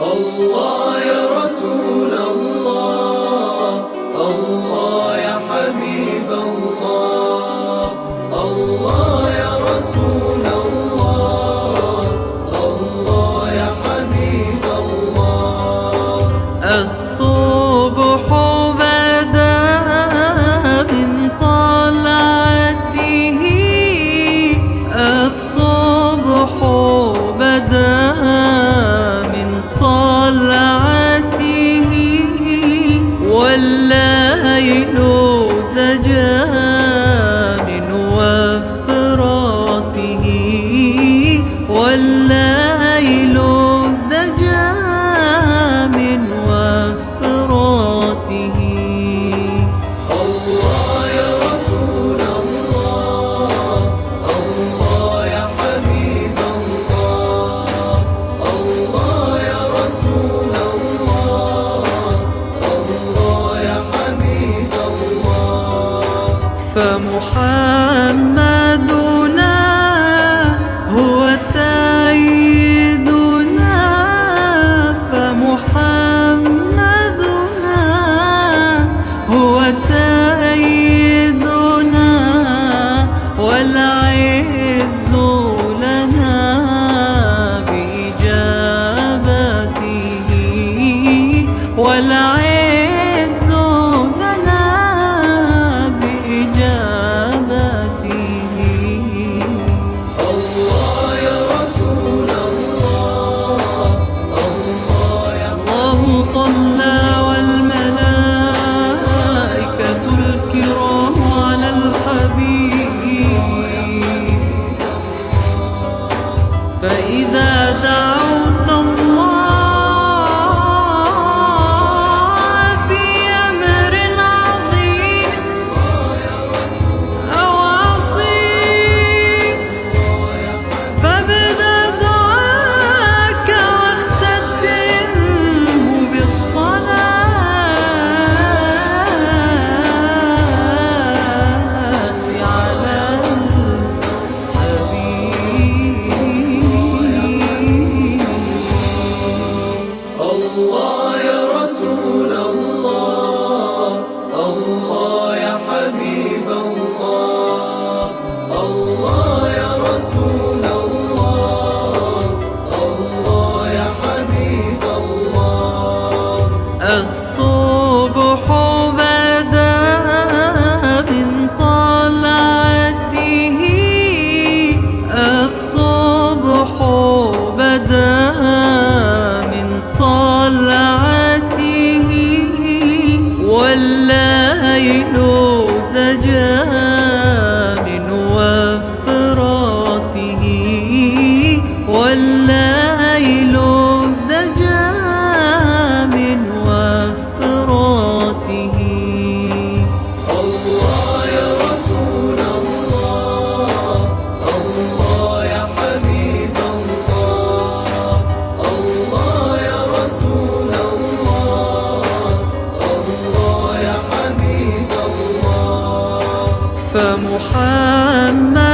الله يا رسول الله، الله يا حبيب الله، الله يا رسول الله، الله يا حبيب الله. الصبح بدا من طلعته، الصبح بدا من طلعته، والليل دجى من وفراته، والليل دجى من وفراته. الله يا رسول الله، الله يا حبيب الله، الله يا رسول الله، الله يا حبيب الله. فمحمدنا هو سيدنا، فمحمدنا هو سيدنا، والعز لنا بإجابته، والعز لنا بإجابته. الله يا رسول الله، الله يا الله صلى والملائكة الكرام على الحبيب، فإذا دعوت الله في أمر عظيم أو عصيب، فابدأ دعاك واختتمه بالصلاة على الحبيب. الله يا رسول الله، الله يا حبيب الله، الله يا رسول الله، الله يا حبيب الله. الصبح بدا من طلعته، الصبح بدا من طلعته، والليل دجى من وفراته، والليل دجى من وفراته. الله يا رسول الله، الله يا حبيب الله، الله يا رسول الله، الله يا حبيب الله. فمحمد